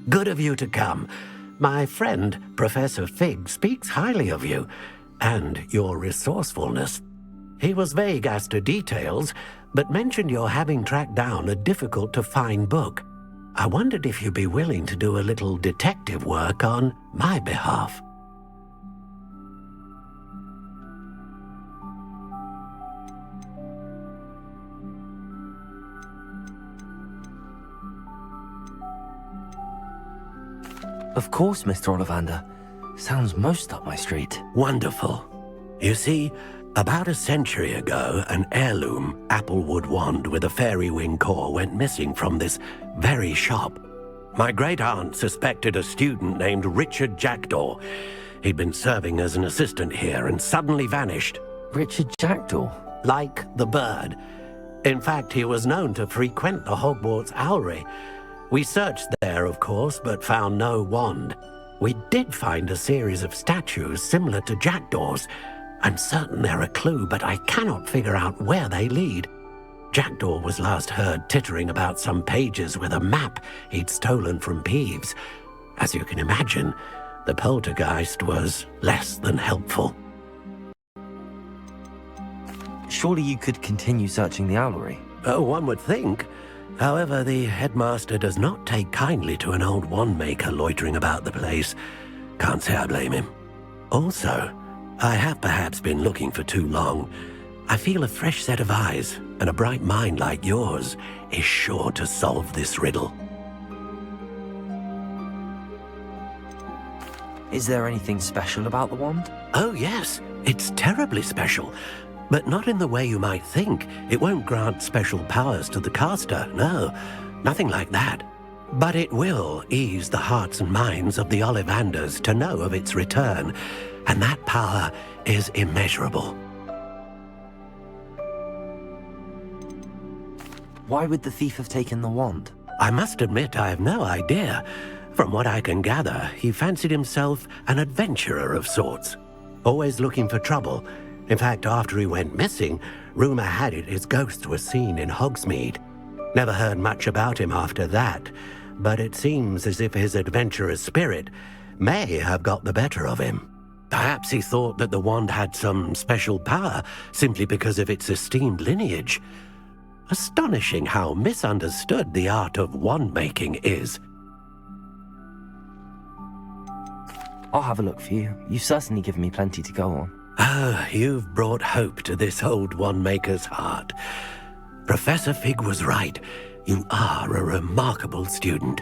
Good of you to come. My friend, Professor Fig, speaks highly of you, and your resourcefulness. He was vague as to details, but mentioned your having tracked down a difficult-to-find book. I wondered if you'd be willing to do a little detective work on my behalf. Of course, Mr. Ollivander. Sounds most up my street. Wonderful. You see, about a century ago, an heirloom applewood wand with a fairy wing core went missing from this very shop. My great-aunt suspected a student named Richard Jackdaw. He'd been serving as an assistant here and suddenly vanished. Richard Jackdaw? Like the bird. In fact, he was known to frequent the Hogwarts Owlery. We searched there, of course, but found no wand. We did find a series of statues similar to Jackdaw's. I'm certain they're a clue, but I cannot figure out where they lead. Jackdaw was last heard tittering about some pages with a map he'd stolen from Peeves. As you can imagine, the poltergeist was less than helpful. Surely you could continue searching the owlery. Oh, one would think. However, the headmaster does not take kindly to an old wand-maker loitering about the place. Can't say I blame him. Also, I have perhaps been looking for too long. I feel a fresh set of eyes, and a bright mind like yours is sure to solve this riddle. Is there anything special about the wand? Oh yes, it's terribly special. But not in the way you might think. It won't grant special powers to the caster, no. Nothing like that. But it will ease the hearts and minds of the Ollivanders to know of its return, and that power is immeasurable. Why would the thief have taken the wand? I must admit I have no idea. From what I can gather, he fancied himself an adventurer of sorts, always looking for trouble. In fact, after he went missing, rumor had it his ghost was seen in Hogsmeade. Never heard much about him after that, but it seems as if his adventurous spirit may have got the better of him. Perhaps he thought that the wand had some special power simply because of its esteemed lineage. Astonishing how misunderstood the art of wand-making is. I'll have a look for you. You've certainly given me plenty to go on. Ah, you've brought hope to this old wand-maker's heart. Professor Fig was right. You are a remarkable student.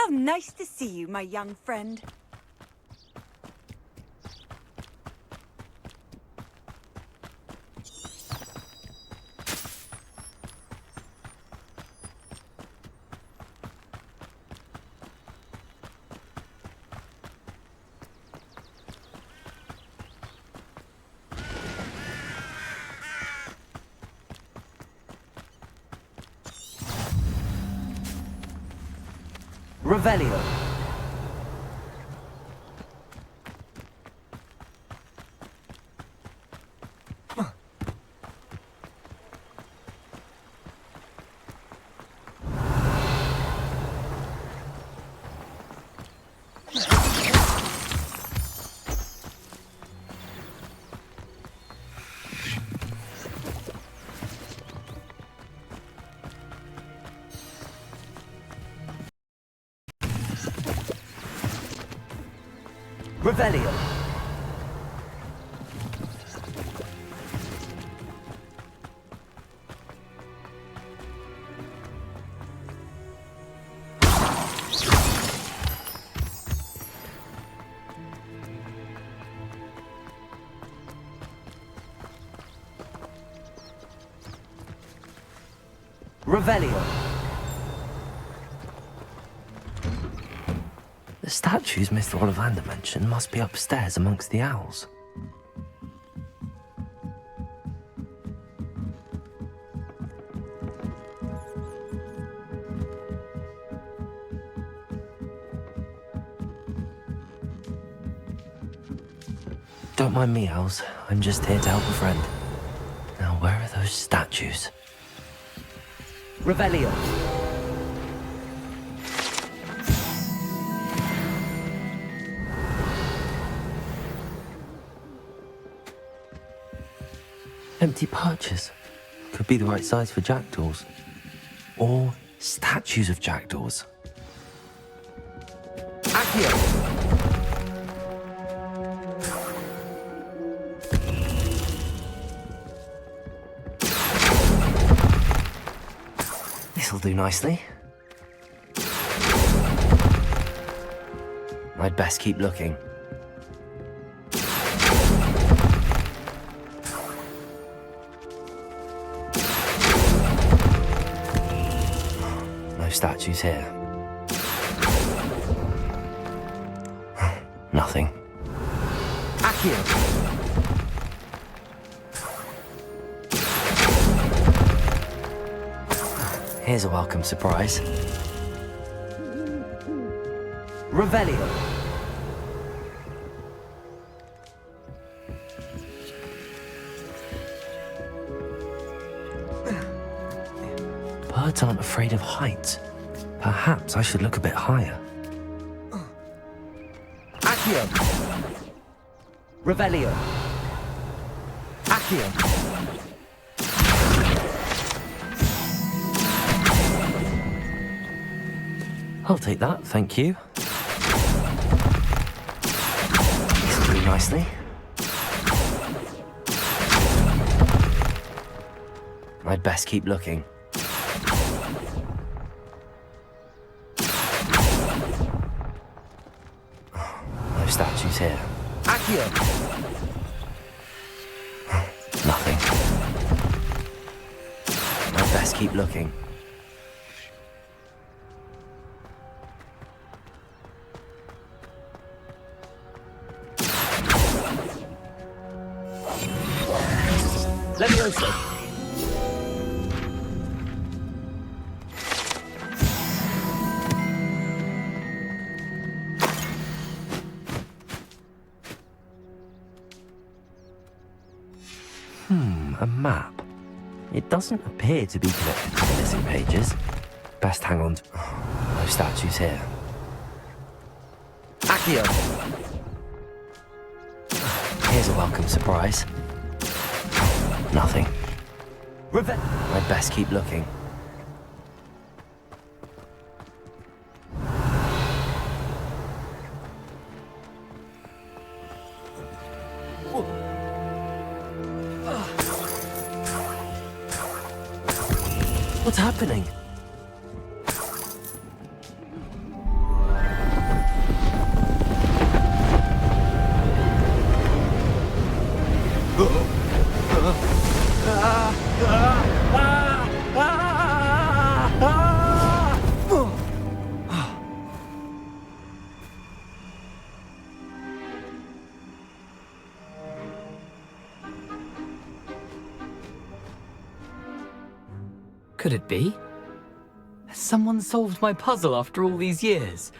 How nice to see you, my young friend. Revelio. Revelio. Revelio. The statues Mr. Ollivander mentioned must be upstairs amongst the owls. Don't mind me, owls. I'm just here to help a friend. Now, where are those statues? Revelio. Empty perches. Could be the right size for jackdaws. Or statues of jackdaws. Accio! This'll do nicely. I'd best keep looking. No statues here. Nothing. Accio! Here's a welcome surprise. Revelio. Birds aren't afraid of heights. Perhaps I should look a bit higher. Accio. Revelio. Accio. I'll take that, thank you. This'll do nicely. I'd best keep looking. No statues here. Accio! Nothing. I'd best keep looking. Levioso. A map. It doesn't appear to be connected to the missing pages. Best hang on to... No statues here. Accio! Here's a welcome surprise. Nothing. I'd best keep looking. What's happening? could it be? Has someone solved my puzzle after all these years?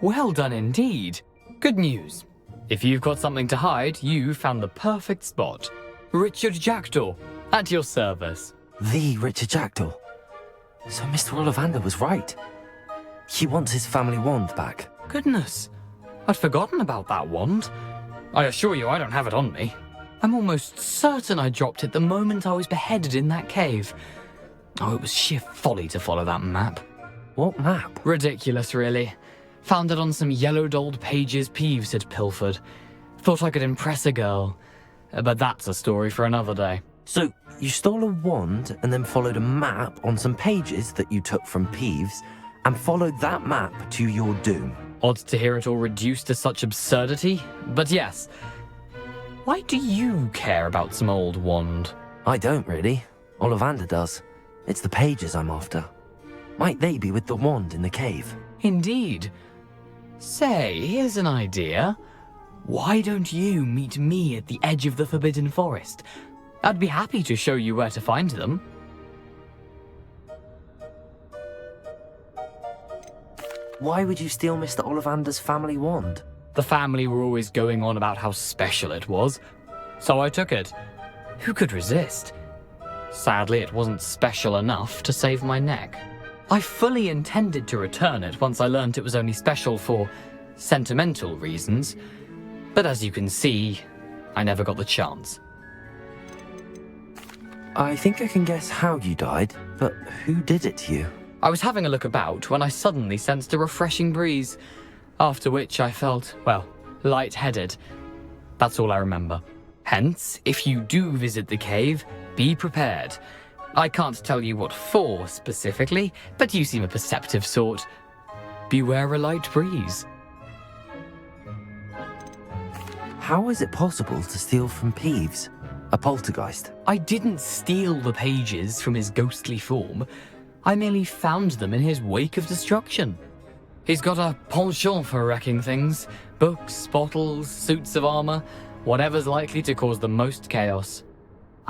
Well done indeed. Good news. If you've got something to hide, you found the perfect spot. Richard Jackdaw, at your service. The Richard Jackdaw. So Mr. Ollivander was right. He wants his family wand back. Goodness, I'd forgotten about that wand. I assure you I don't have it on me. I'm almost certain I dropped it the moment I was beheaded in that cave. Oh, it was sheer folly to follow that map. What map? Ridiculous, really. Found it on some yellowed old pages Peeves had pilfered. Thought I could impress a girl. But that's a story for another day. So, you stole a wand and then followed a map on some pages that you took from Peeves and followed that map to your doom. Odd to hear it all reduced to such absurdity, but yes. Why do you care about some old wand? I don't really. Ollivander does. It's the pages I'm after. Might they be with the wand in the cave? Indeed. Say, here's an idea. Why don't you meet me at the edge of the Forbidden Forest? I'd be happy to show you where to find them. Why would you steal Mr. Ollivander's family wand? The family were always going on about how special it was, so I took it. Who could resist? Sadly, it wasn't special enough to save my neck. I fully intended to return it once I learned it was only special for sentimental reasons, but as you can see, I never got the chance. I think I can guess how you died, but who did it to you? I was having a look about when I suddenly sensed a refreshing breeze, after which I felt, well, lightheaded. That's all I remember. Hence, if you do visit the cave, be prepared. I can't tell you what for specifically, but you seem a perceptive sort. Beware a light breeze. How is it possible to steal from Peeves, a poltergeist? I didn't steal the pages from his ghostly form. I merely found them in his wake of destruction. He's got a penchant for wrecking things. Books, bottles, suits of armor, whatever's likely to cause the most chaos.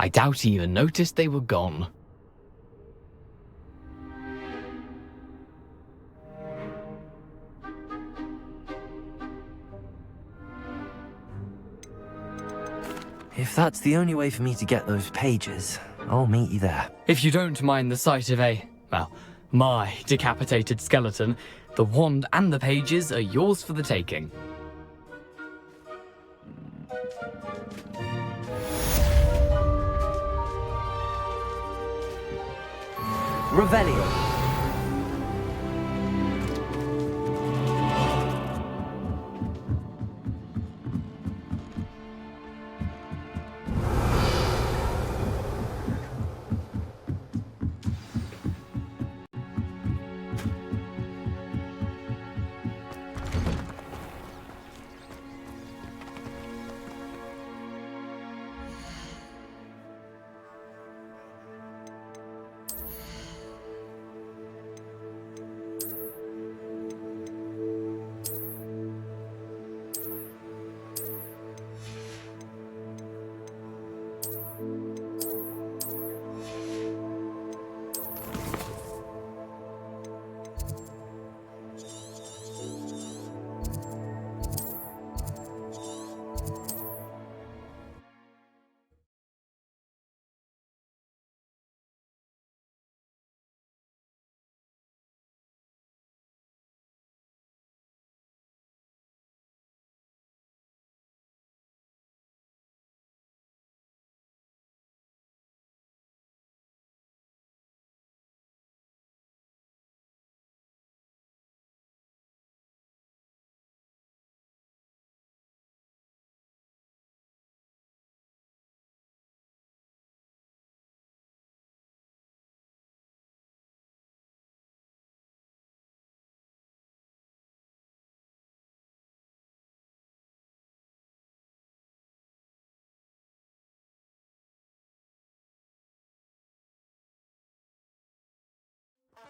I doubt he even noticed they were gone. If that's the only way for me to get those pages, I'll meet you there. If you don't mind the sight of my decapitated skeleton, the wand and the pages are yours for the taking. Revelio.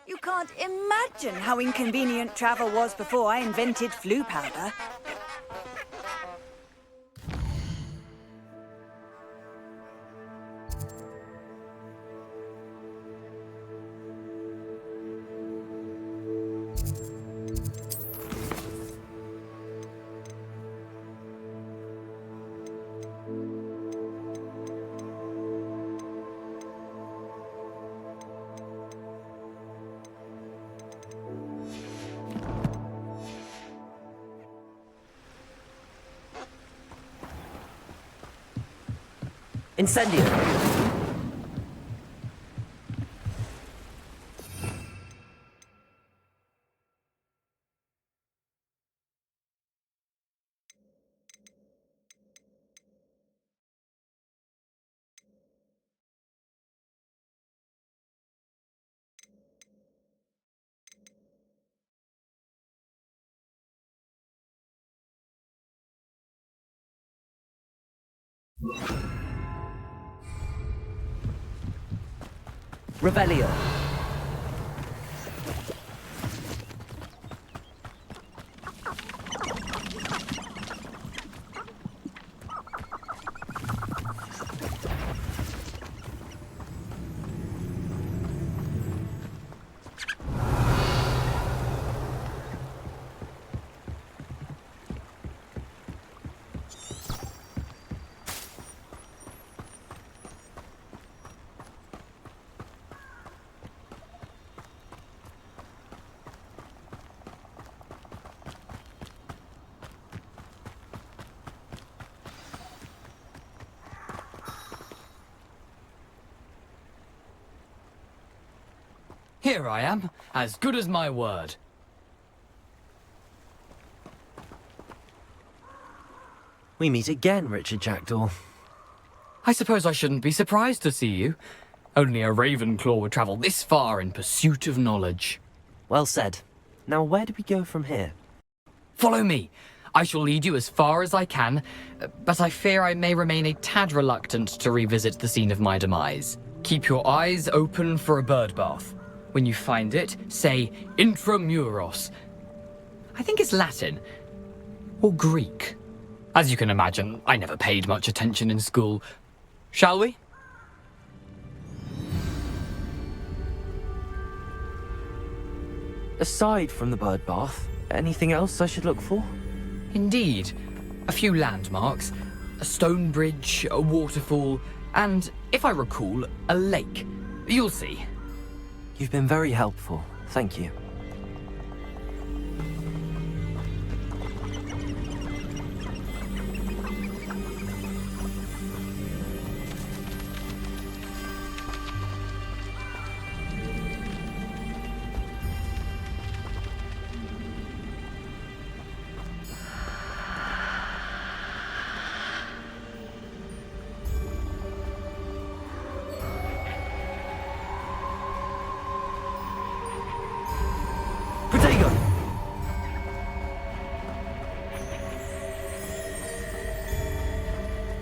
You can't imagine how inconvenient travel was before I invented flu powder. Incendio! Revelio. Here I am, as good as my word. We meet again, Richard Jackdaw. I suppose I shouldn't be surprised to see you. Only a Ravenclaw would travel this far in pursuit of knowledge. Well said. Now where do we go from here? Follow me. I shall lead you as far as I can, but I fear I may remain a tad reluctant to revisit the scene of my demise. Keep your eyes open for a bird bath. When you find it, say intramuros. I think it's Latin. Or Greek. As you can imagine, I never paid much attention in school. Shall we? Aside from the bird bath, anything else I should look for? Indeed. A few landmarks. A stone bridge, a waterfall, and, if I recall, a lake. You'll see. You've been very helpful. Thank you.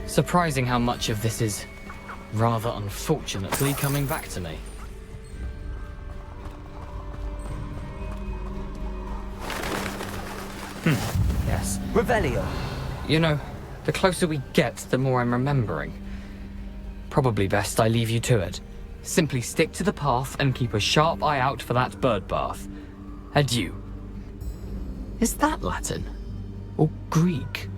Surprising how much of this is, rather unfortunately, coming back to me. Yes. Revelio. You know, the closer we get, the more I'm remembering. Probably best I leave you to it. Simply stick to the path and keep a sharp eye out for that bird bath. Adieu. Is that Latin? Or Greek?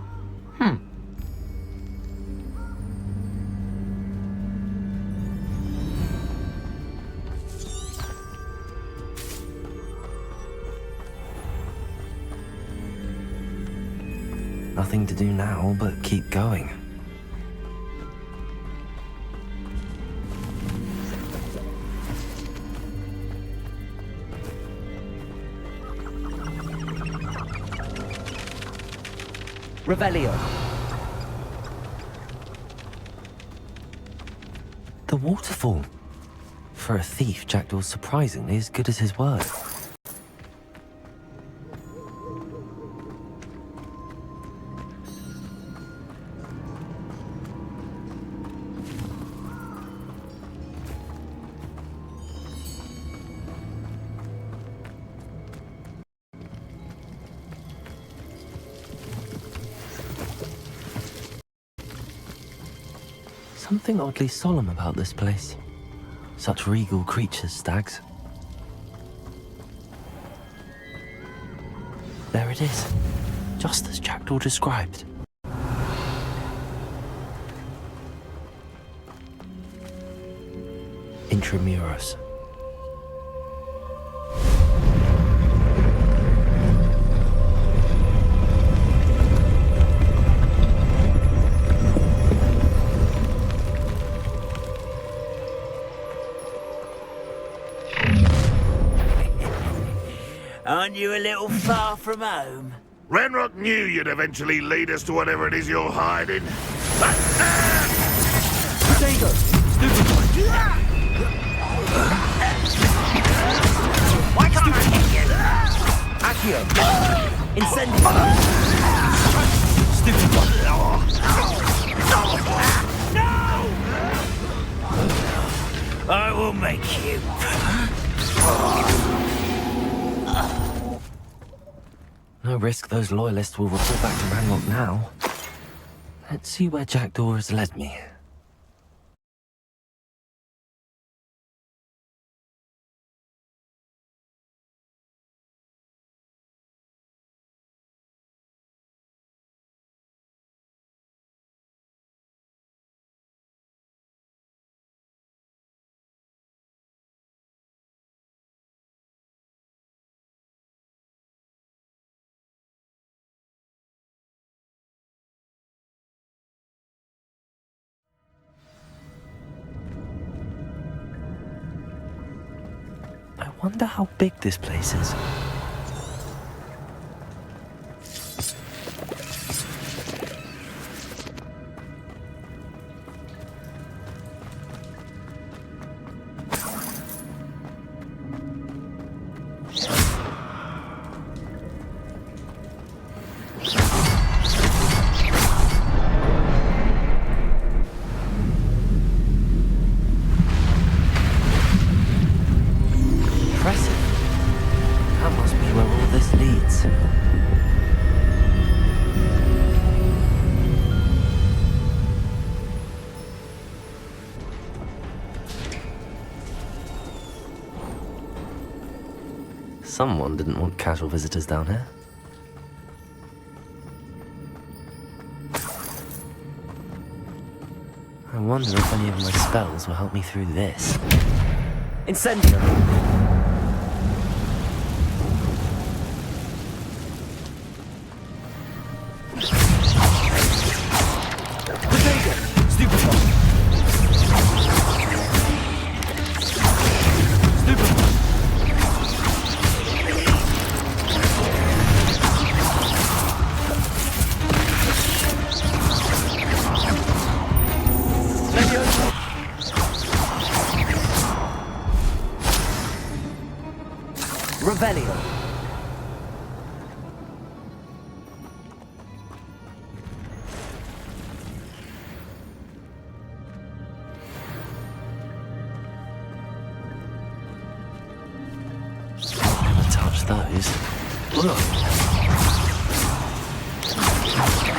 Nothing to do now but keep going. Revelio. The waterfall. For a thief, Jackdaw's surprisingly as good as his word. Something oddly solemn about this place. Such regal creatures, stags. There it is, just as Jackdaw described. Intramuros. Aren't you a little far from home? Ranrock knew you'd eventually lead us to whatever it is you're hiding. Potato! Stupid one! Why can't I hit you? Accio! Incendio! Stupid one! No! I will make you. No risk those loyalists will report back to Ranrock now. Let's see where Jackdaw has led me. I wonder how big this place is. That must be where all this leads. Someone didn't want casual visitors down here. I wonder if any of my spells will help me through this. Incendio! Revelio. Never touch those.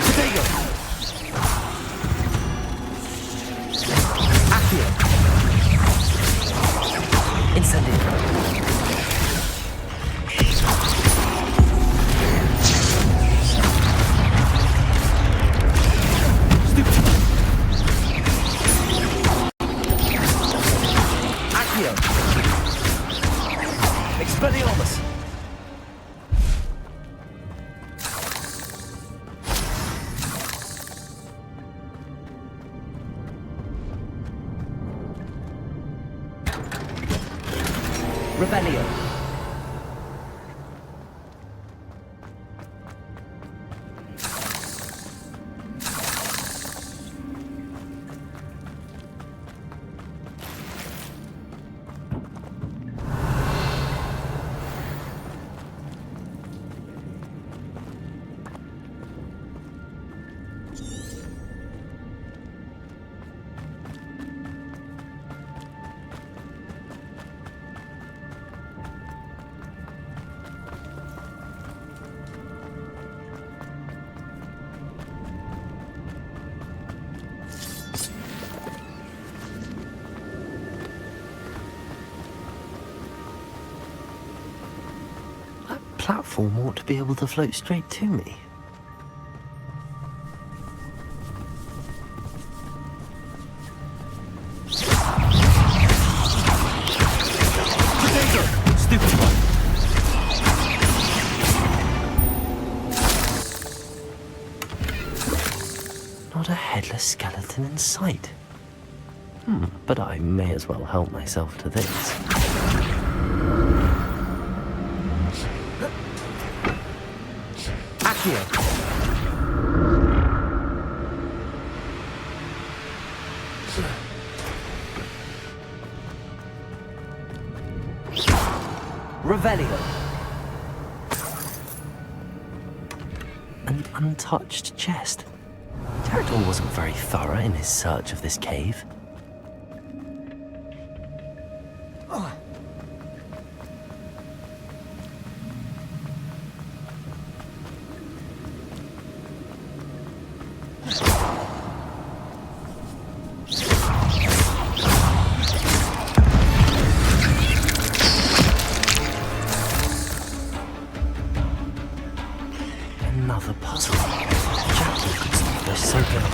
Potato. Accio. Incendio. Expelliarmus! Revelio! Platform ought to be able to float straight to me. Potato! Stupid one! Not a headless skeleton in sight. But I may as well help myself to this. Accio. Revelio. An untouched chest. Jackdaw wasn't very thorough in his search of this cave. Another puzzle. Jackdaw could solve this so good.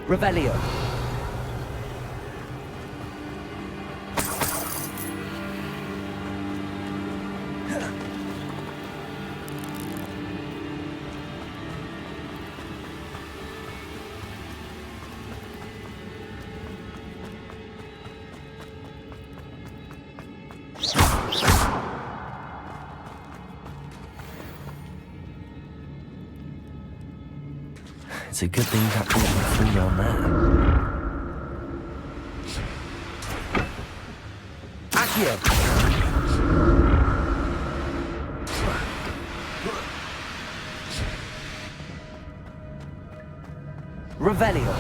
Revelio. It's a good thing that didn't fall down there. Accio. Revelio.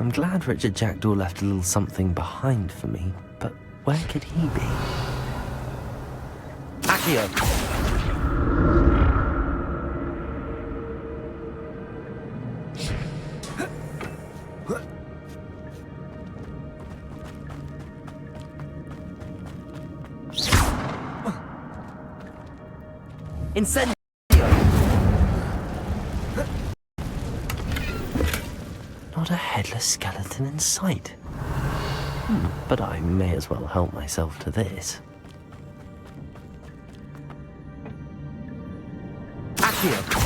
I'm glad Richard Jackdaw left a little something behind for me, but where could he be? Accio. Incendio! Not a headless skeleton in sight. But I may as well help myself to this. Accio!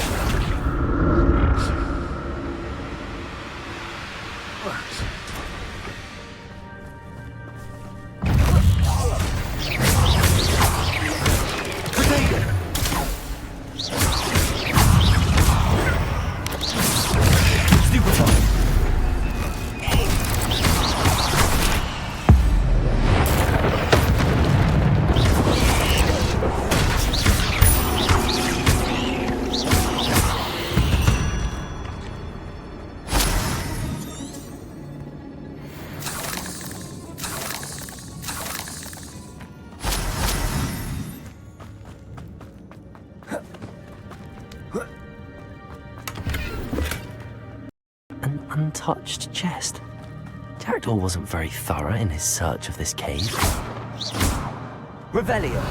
An untouched chest. Jackdaw wasn't very thorough in his search of this cave. Revelio.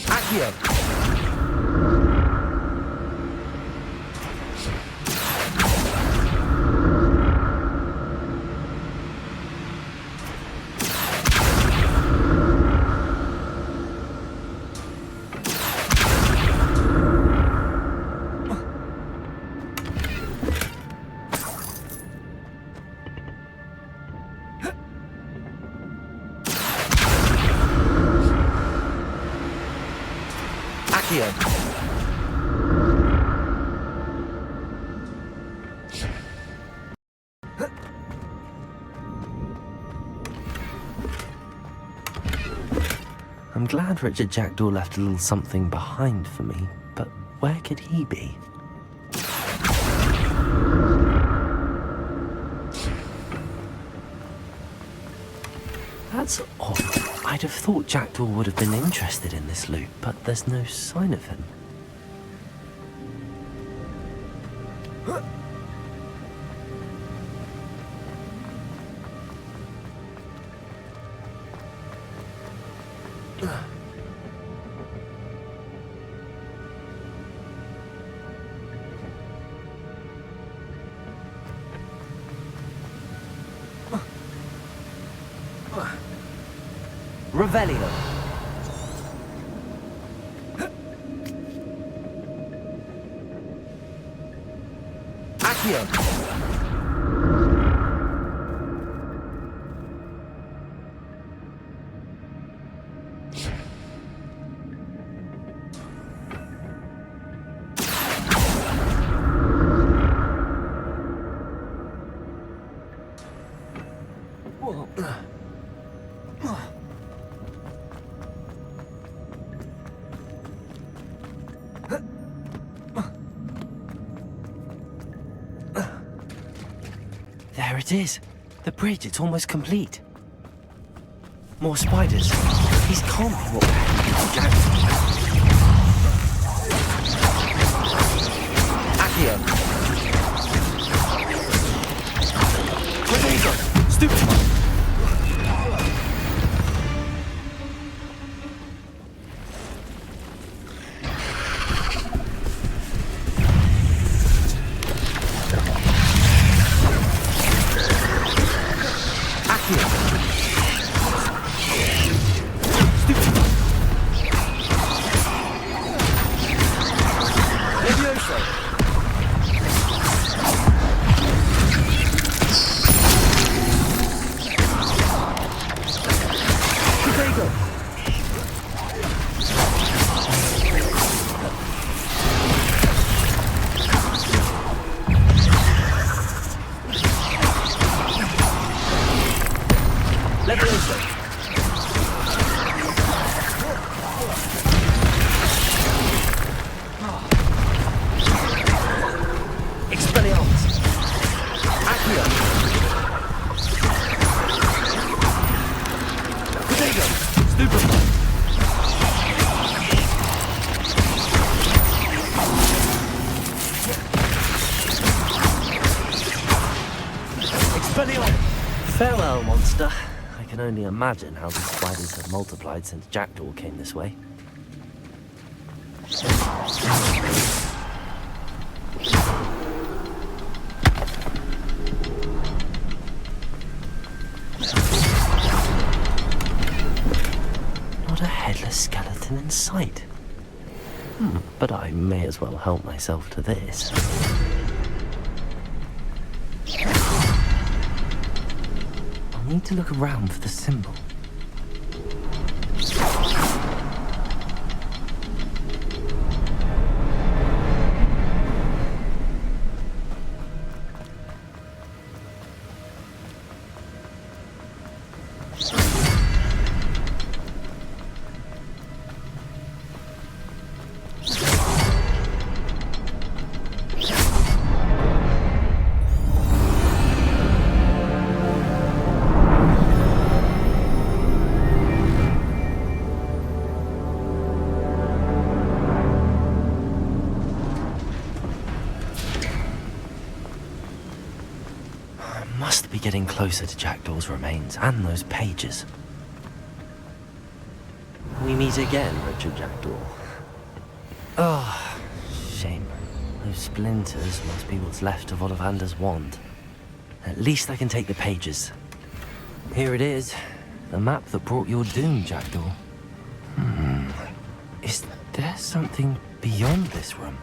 Accio. I'm glad Richard Jackdaw left a little something behind for me, but where could he be? That's odd. I'd have thought Jackdaw would have been interested in this loot, but there's no sign of him. Revelio. Accio. There it is. The bridge, it's almost complete. More spiders. These can't be what happened to Jackson. Accio. Rodrigo, stupid. Farewell, monster. I can only imagine how these spiders have multiplied since Jackdaw came this way. Not a headless skeleton in sight. But I may as well help myself to this. I need to look around for the symbol. Must be getting closer to Jackdaw's remains and those pages. We meet again, Richard Jackdaw. Oh, shame. Those splinters must be what's left of Ollivander's wand. At least I can take the pages. Here it is. The map that brought your doom, Jackdaw. Is there something beyond this room?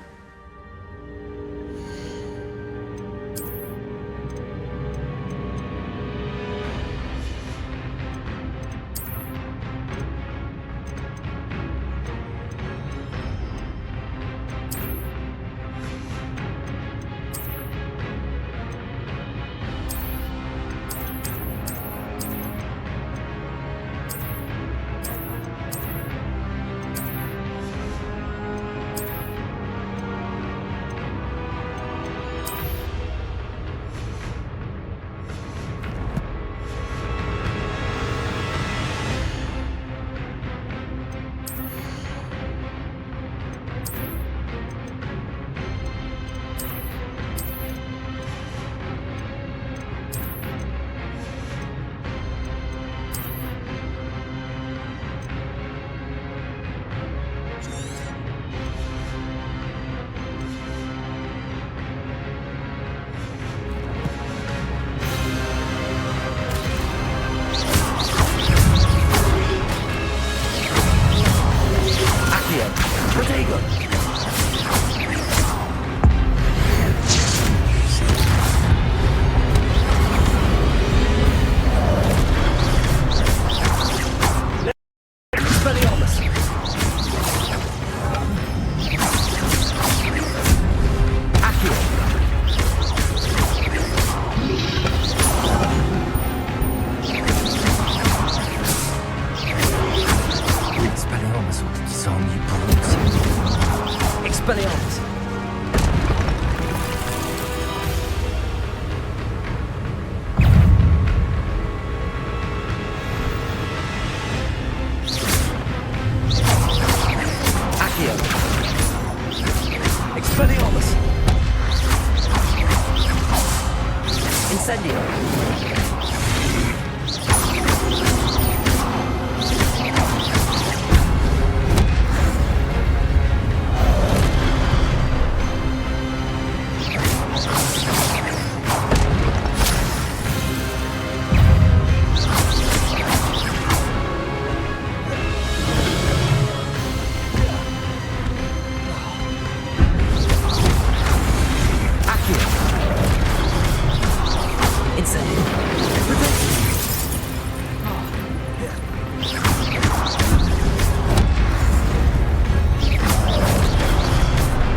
Incendio!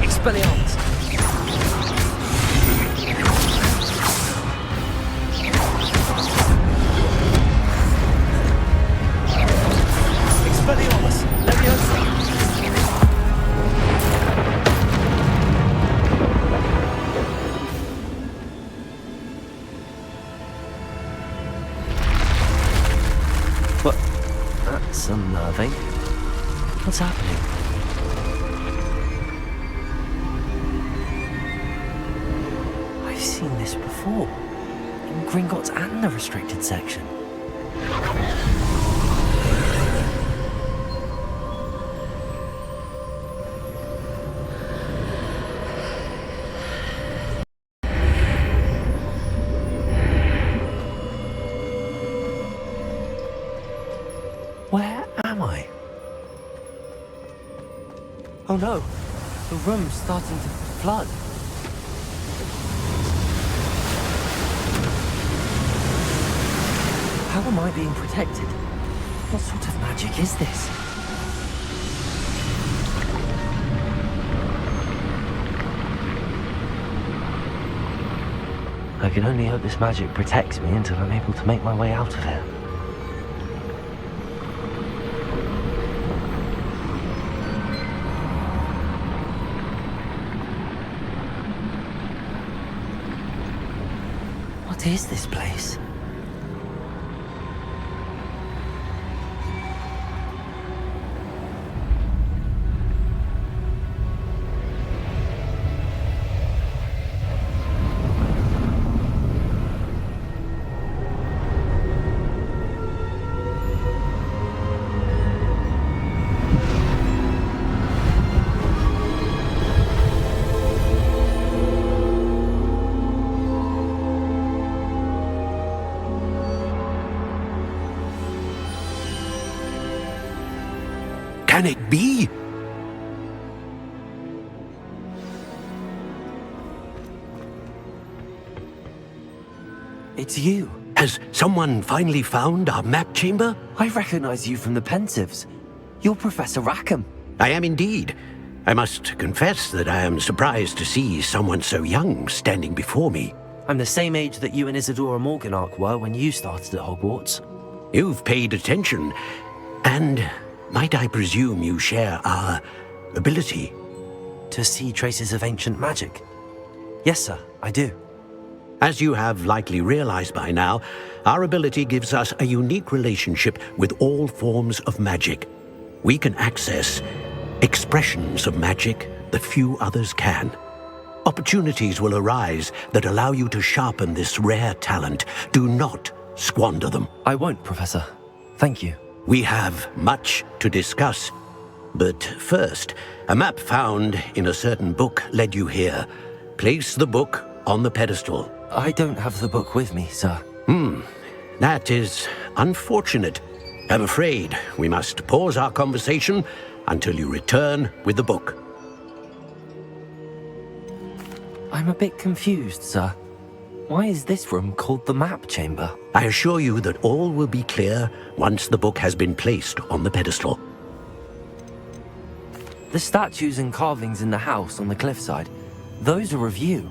Expelliarmus! Expelliarmus! Leviosa! What? That's unnerving. What's happening? I've seen this before. In Gringotts and the restricted section. Where am I? Oh no, the room's starting to flood. How am I being protected? What sort of magic is this? I can only hope this magic protects me until I'm able to make my way out of here. What is this place? Can it be? It's you. Has someone finally found our map chamber? I recognize you from the Pensives. You're Professor Rackham. I am indeed. I must confess that I am surprised to see someone so young standing before me. I'm the same age that you and Isadora Morganach were when you started at Hogwarts. You've paid attention, and might I presume you share our ability? To see traces of ancient magic? Yes, sir, I do. As you have likely realized by now, our ability gives us a unique relationship with all forms of magic. We can access expressions of magic that few others can. Opportunities will arise that allow you to sharpen this rare talent. Do not squander them. I won't, Professor. Thank you. We have much to discuss. But first, a map found in a certain book led you here. Place the book on the pedestal. I don't have the book with me, sir. That is unfortunate. I'm afraid we must pause our conversation until you return with the book. I'm a bit confused, sir. Why is this room called the map chamber? I assure you that all will be clear once the book has been placed on the pedestal. The statues and carvings in the house on the cliffside, those are of you.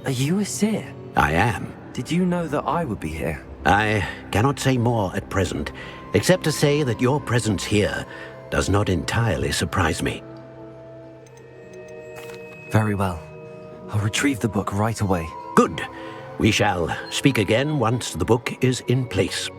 Are you a seer? I am. Did you know that I would be here? I cannot say more at present, except to say that your presence here does not entirely surprise me. Very well. I'll retrieve the book right away. Good. We shall speak again once the book is in place.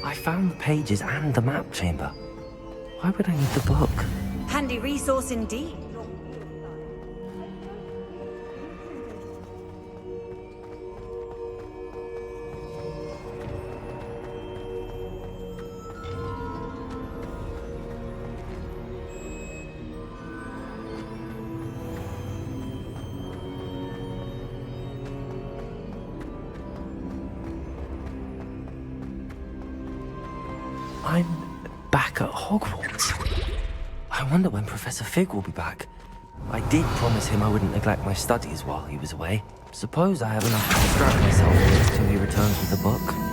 I found the pages and the map chamber. Why would I need the book? Handy resource indeed. I'm back at Hogwarts. I wonder when Professor Fig will be back. I did promise him I wouldn't neglect my studies while he was away. Suppose I have enough to distract myself till he returns with the book.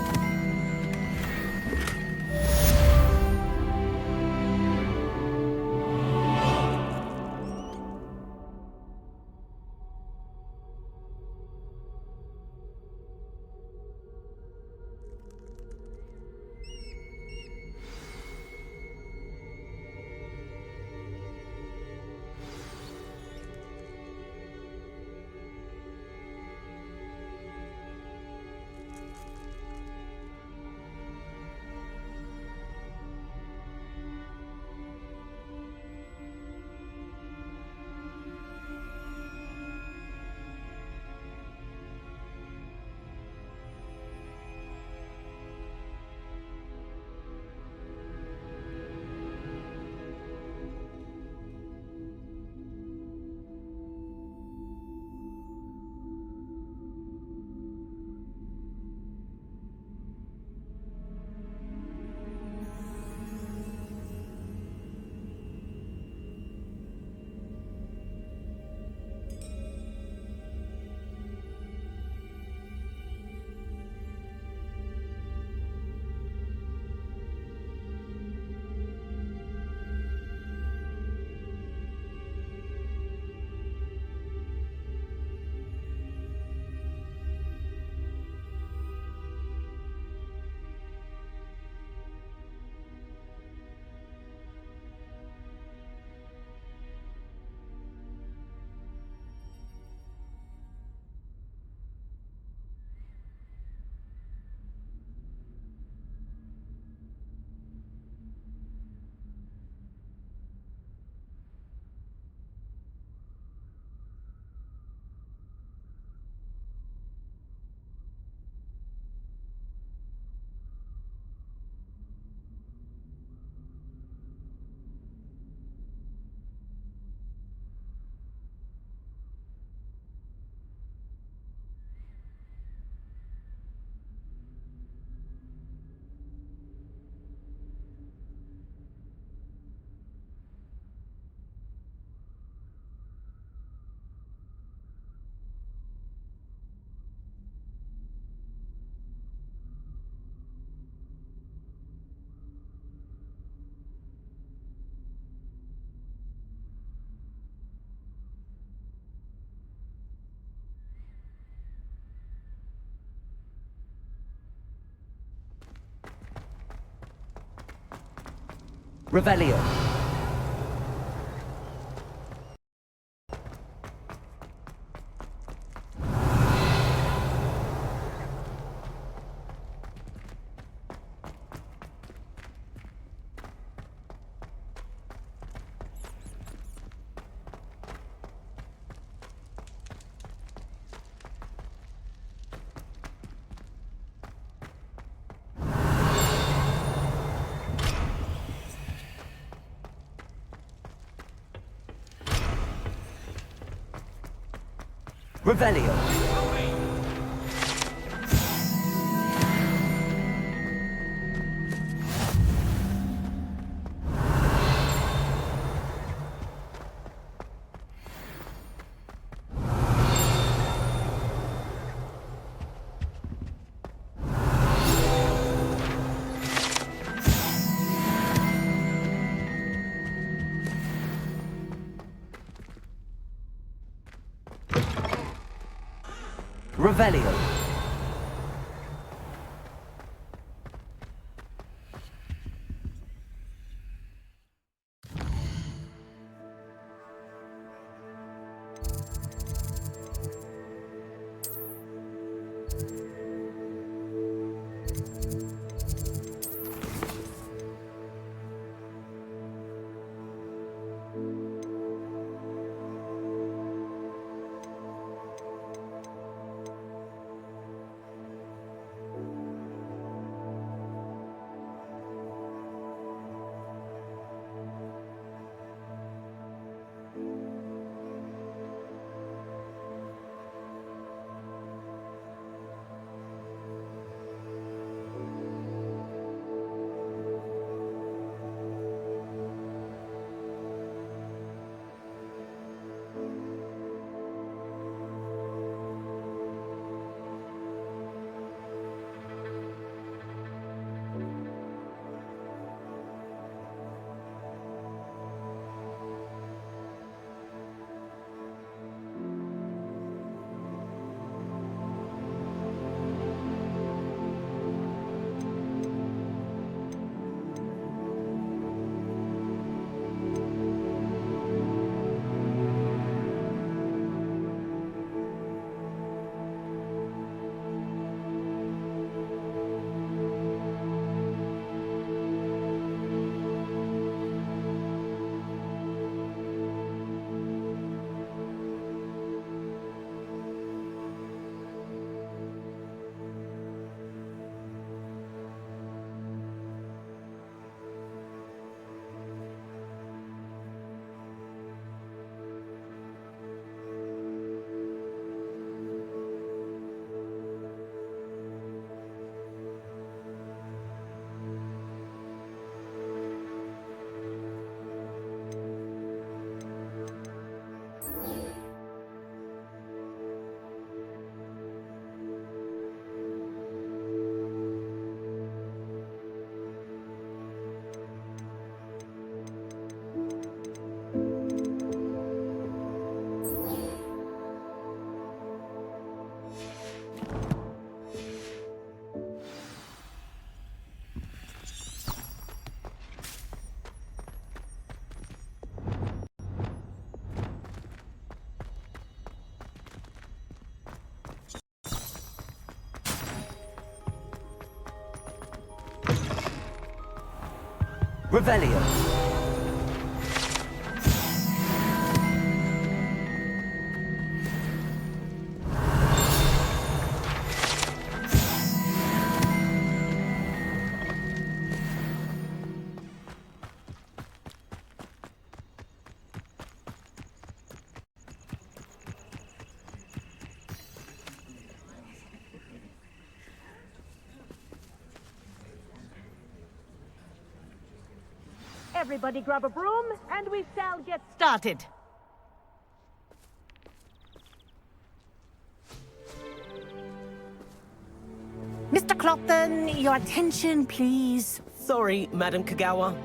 Revelio. Revelio. Revelio. Revelio. Everybody grab a broom, and we shall get started. Mr. Clopton, your attention, please. Sorry, Madam Kagawa.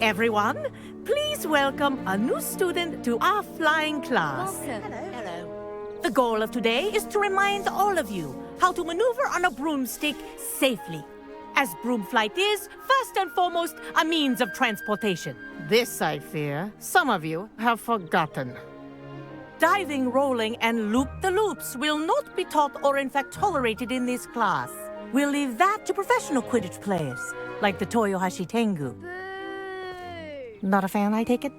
Everyone, please welcome a new student to our flying class. Hello. The goal of today is to remind all of you how to maneuver on a broomstick safely. as broom flight is, first and foremost, a means of transportation. This, I fear, some of you have forgotten. Diving, rolling, and loop-the-loops will not be taught or in fact tolerated in this class. We'll leave that to professional Quidditch players, like the Toyohashi Tengu. Not a fan, I take it?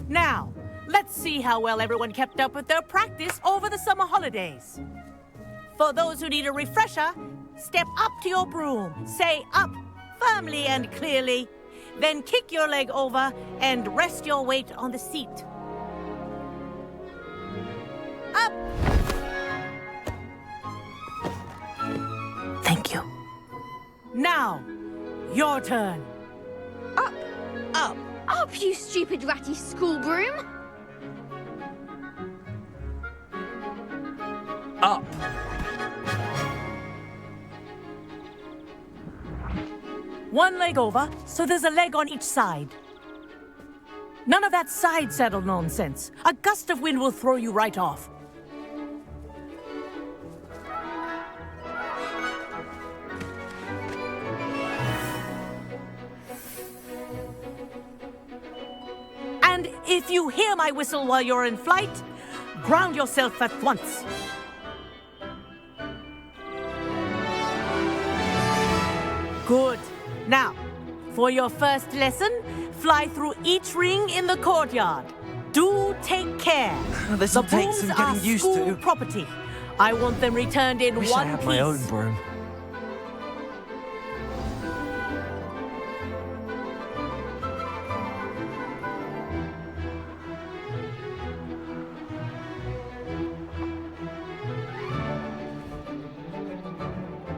Now, let's see how well everyone kept up with their practice over the summer holidays. For those who need a refresher, step up to your broom, say up firmly and clearly, then kick your leg over and rest your weight on the seat. Up! Thank you. Now, your turn. Up, Up. up, you stupid ratty school broom! Up! One leg over, so there's a leg on each side. None of that side saddle nonsense. A gust of wind will throw you right off. And if you hear my whistle while you're in flight, ground yourself at once. Good. Now, for your first lesson, fly through each ring in the courtyard. Do take care. This'll The take brooms some are getting used school to. property. I want them returned in Wish I one had piece. my own broom.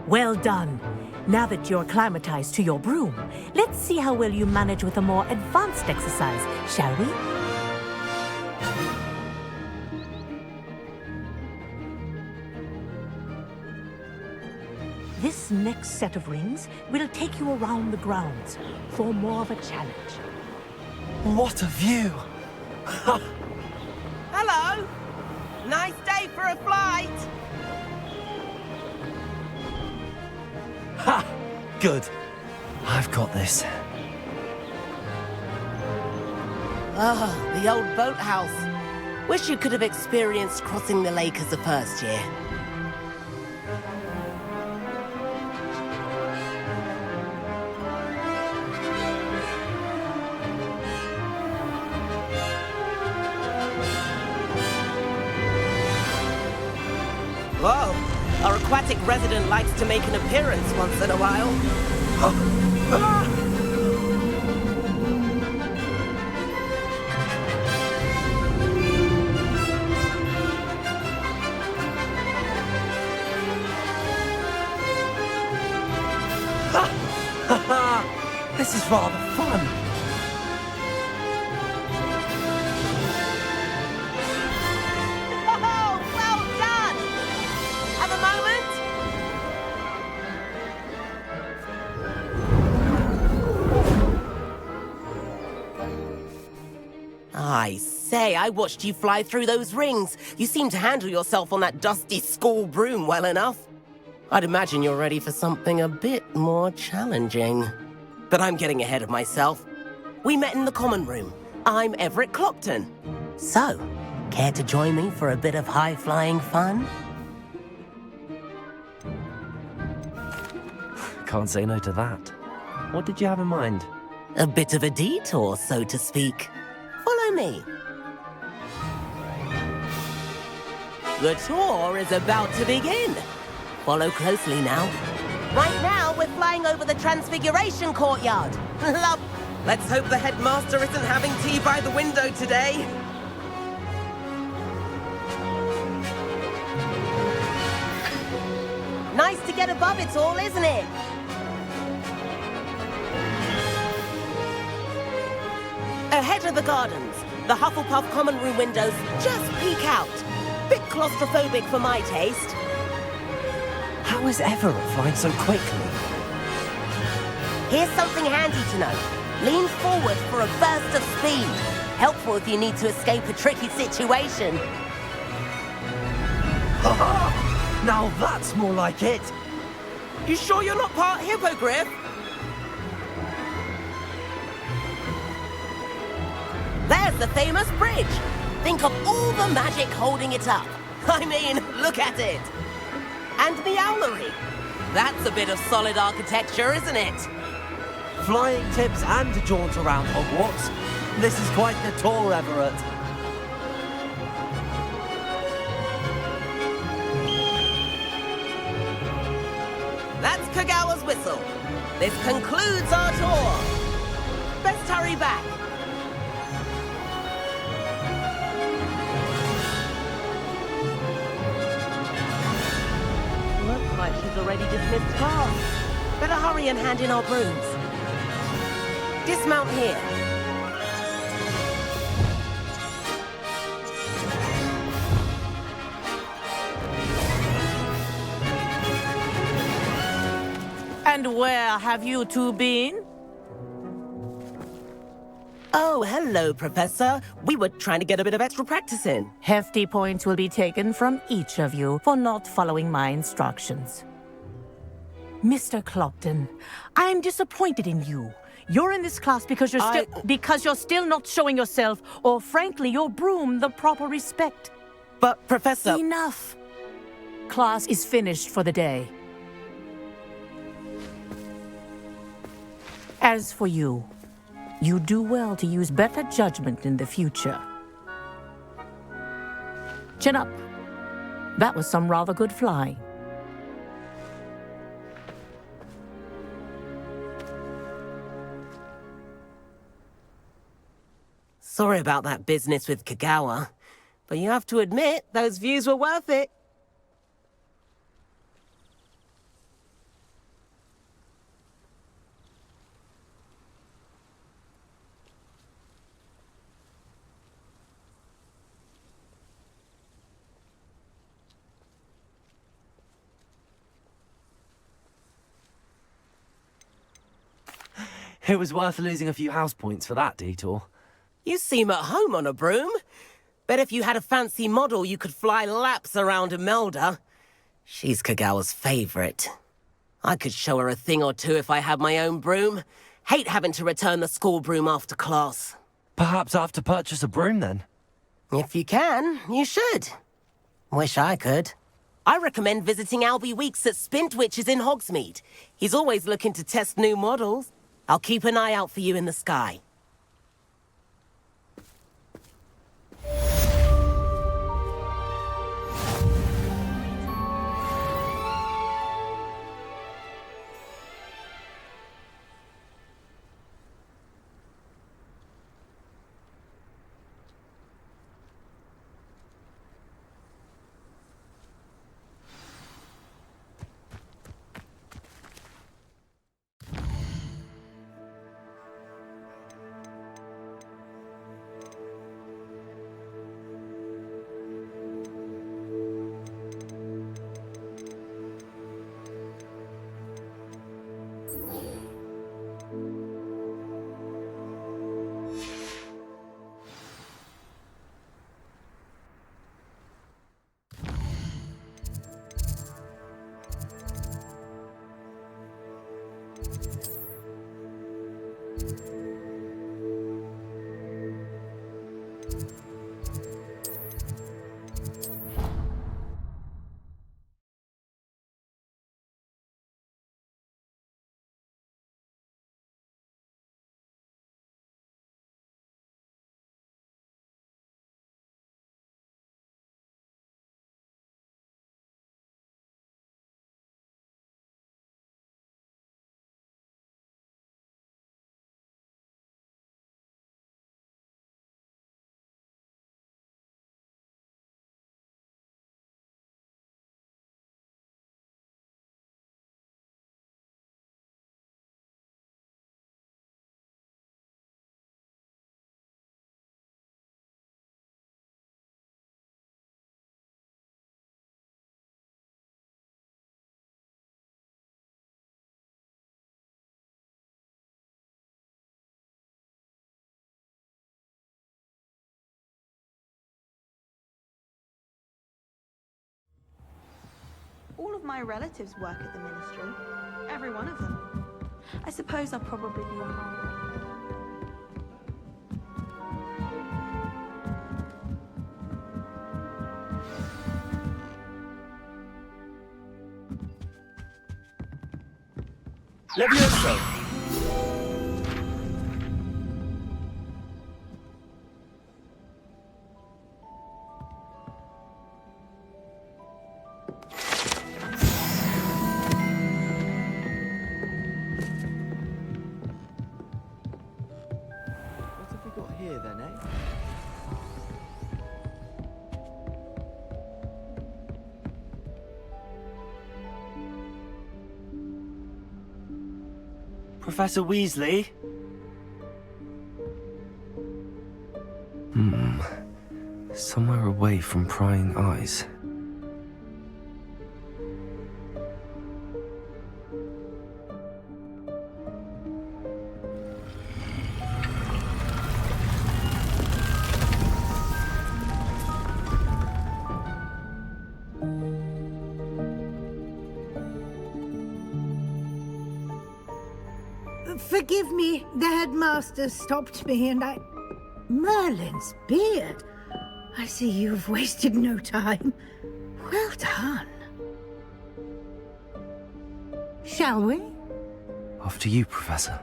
Well done. Now that you're acclimatized to your broom, let's see how well you manage with a more advanced exercise, shall we? This next set of rings will take you around the grounds for more of a challenge. What a view! Hello! Nice day for a flight! Ha! Good. I've got this. Oh, the old boathouse. Wish you could have experienced crossing the lake as a first year. Whoa! Our aquatic resident likes to make an appearance once in a while. This is rather fun. Oh, well done! Have a moment? I say, I watched you fly through those rings. You seem to handle yourself on that dusty school broom well enough. I'd imagine you're ready for something a bit more challenging. But I'm getting ahead of myself. We met in the common room. I'm Everett Clopton. So, care to join me for a bit of high-flying fun? Can't say no to that. What did you have in mind? A bit of a detour, so to speak. Follow me. The tour is about to begin. Follow closely now. Right now, we're flying over the Transfiguration Courtyard. Love. Let's hope the headmaster isn't having tea by the window today. Nice to get above it all, isn't it? Ahead of the gardens, the Hufflepuff common room windows just peek out. Bit claustrophobic for my taste. How is Everett flying so quickly? Here's something handy to know. Lean forward for a burst of speed. Helpful if you need to escape a tricky situation. Now that's more like it! You sure you're not part hippogriff? There's the famous bridge. Think of all the magic holding it up. I mean, look at it. And the owlery. That's a bit of solid architecture, isn't it? Flying tips and a jaunt around Hogwarts. This is quite the tour, Everett. That's Kagawa's whistle. This concludes our tour. Best hurry back. Looks like she's already dismissed class. Better hurry and hand in our brooms. Dismount here. And where have you two been? Oh, hello, Professor. We were trying to get a bit of extra practice in. Hefty points will be taken from each of you for not following my instructions. Mr. Clopton, I'm disappointed in you. You're in this class because you're still not showing yourself, or frankly, your broom the proper respect. But, Professor... Enough. Class is finished for the day. As for you, you do well to use better judgment in the future. Chin up. That was some rather good flying. Sorry about that business with Kagawa, but you have to admit, those views were worth it. It was worth losing a few house points for that detour. You seem at home on a broom. Bet if you had a fancy model, you could fly laps around Imelda. She's Kagawa's favorite. I could show her a thing or two if I had my own broom. Hate having to return the school broom after class. Perhaps I have to purchase a broom then. If you can, you should. Wish I could. I recommend visiting Albie Weeks at Spintwitches in Hogsmeade. He's always looking to test new models. I'll keep an eye out for you in the sky. All of my relatives work at the ministry. Every one of them. I suppose I'll probably be on my own. Levioso! What have we got here then, eh? Professor Weasley? Somewhere away from prying eyes. Forgive me, the headmaster stopped me and I... Merlin's beard. I see you've wasted no time. Well done. Shall we? After you, Professor.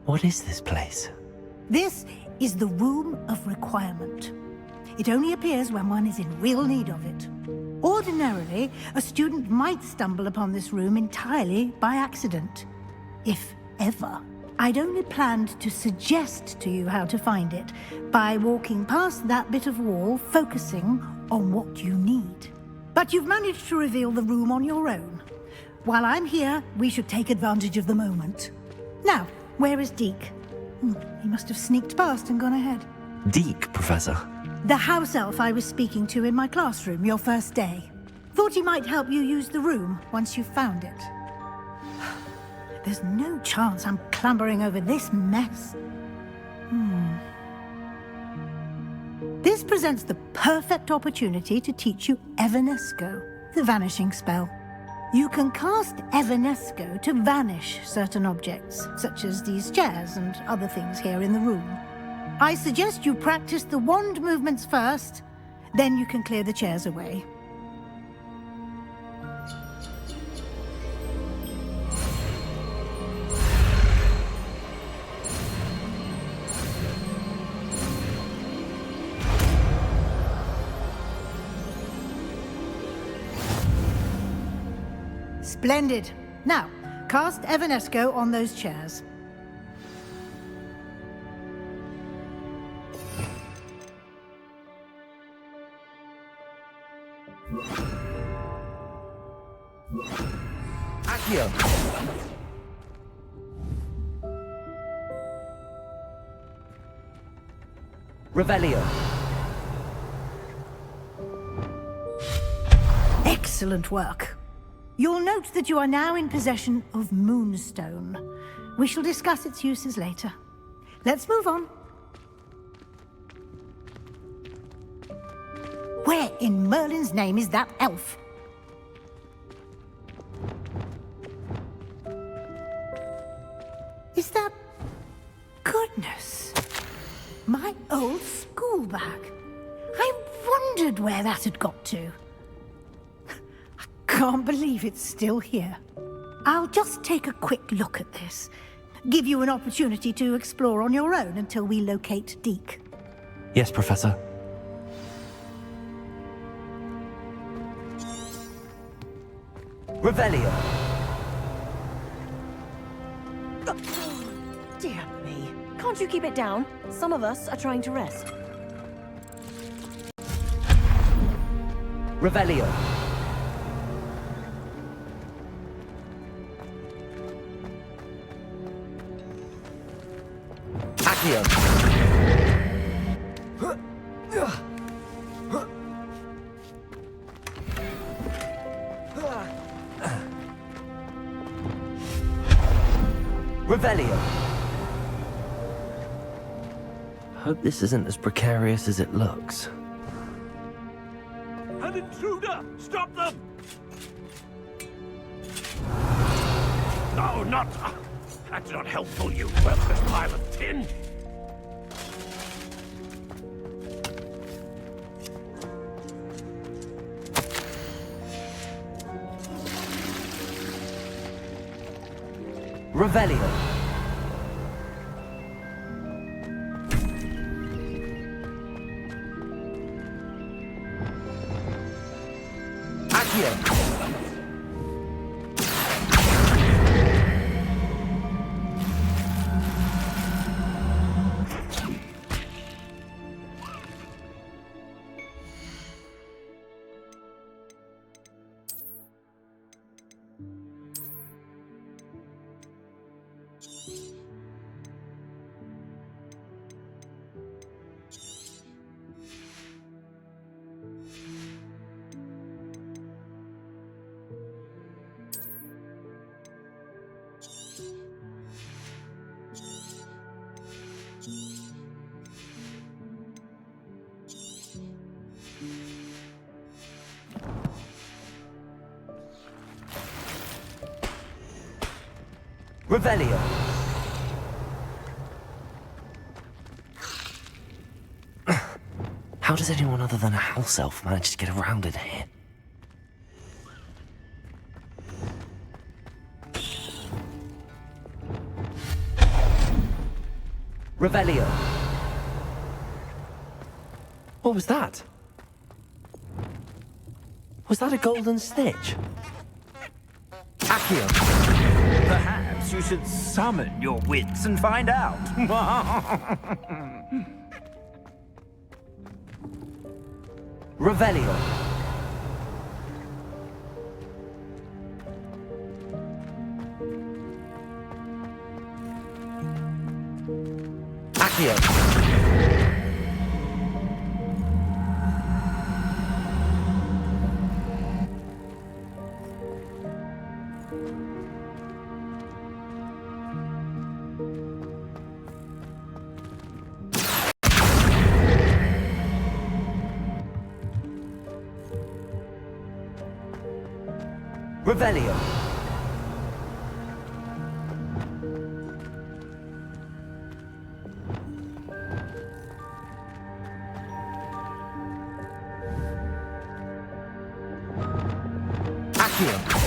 What is this place? This is the Room of Requirement. It only appears when one is in real need of it. Ordinarily, a student might stumble upon this room entirely by accident. If ever. I'd only planned to suggest to you how to find it by walking past that bit of wall, focusing on what you need. But you've managed to reveal the room on your own. While I'm here, we should take advantage of the moment. Now, where is Deke? He must have sneaked past and gone ahead. Deke, Professor. The house elf I was speaking to in my classroom your first day. Thought he might help you use the room once you've found it. There's no chance I'm clambering over this mess. This presents the perfect opportunity to teach you Evanesco, the vanishing spell. You can cast Evanesco to vanish certain objects, such as these chairs and other things here in the room. I suggest you practice the wand movements first, then you can clear the chairs away. Splendid. Now, cast Evanesco on those chairs. Accio! Revelio! Excellent work. You'll note that you are now in possession of Moonstone. We shall discuss its uses later. Let's move on. Where in Merlin's name is that elf? Is that... Goodness. My old school bag. I wondered where that had got to. Can't believe it's still here. I'll just take a quick look at this. Give you an opportunity to explore on your own until we locate Deke. Yes, Professor. Revelio. Dear me. Can't you keep it down? Some of us are trying to rest. Revelio. Accio. Revelio. Hope this isn't as precarious as it looks. An intruder! Stop them! No, not... That's not helpful, you worthless pile of tin! Revelio. Accio. Revelio. How does anyone other than a house elf manage to get around in here? Revelio. What was that? Was that a golden snitch? Accio. Perhaps you should summon your wits and find out. Revelio. Accio. Revelio. Accio.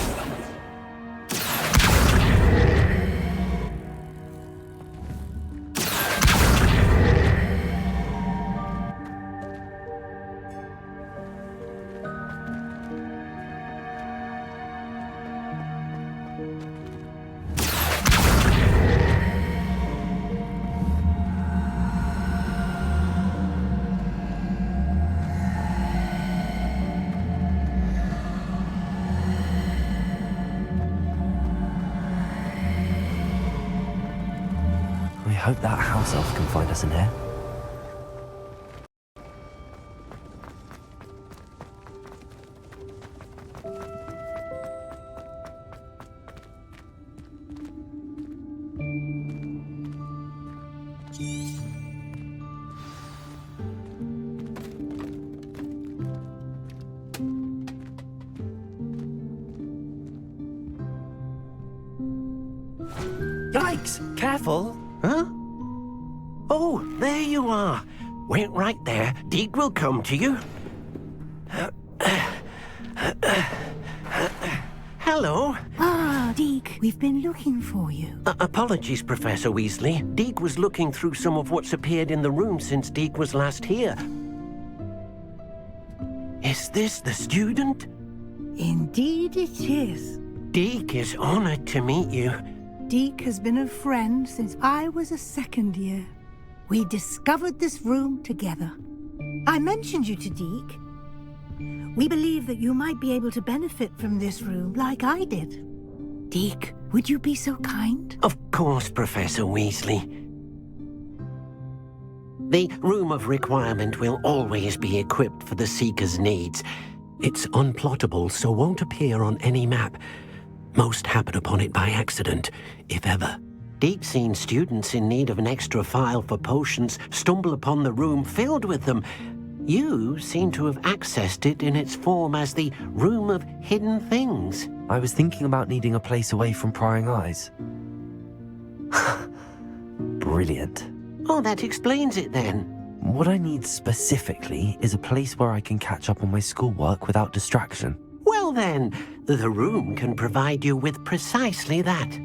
We hope that house elf can find us in here. Yikes! Careful! Huh? Oh, there you are. Wait right there. Deek will come to you. Hello. Ah, Deek, we've been looking for you. Apologies, Professor Weasley. Deek was looking through some of what's appeared in the room since Deek was last here. Is this the student? Indeed it is. Deke is honored to meet you. Deke has been a friend since I was a second year. We discovered this room together. I mentioned you to Deke. We believe that you might be able to benefit from this room like I did. Deke, would you be so kind? Of course, Professor Weasley. The Room of Requirement will always be equipped for the Seeker's needs. It's unplottable, so won't appear on any map. Most happen upon it by accident, if ever. Deke's seen students in need of an extra file for potions stumble upon the room filled with them. You seem to have accessed it in its form as the Room of Hidden Things. I was thinking about needing a place away from prying eyes. Brilliant. Oh, that explains it then. What I need specifically is a place where I can catch up on my schoolwork without distraction. Well then, the room can provide you with precisely that.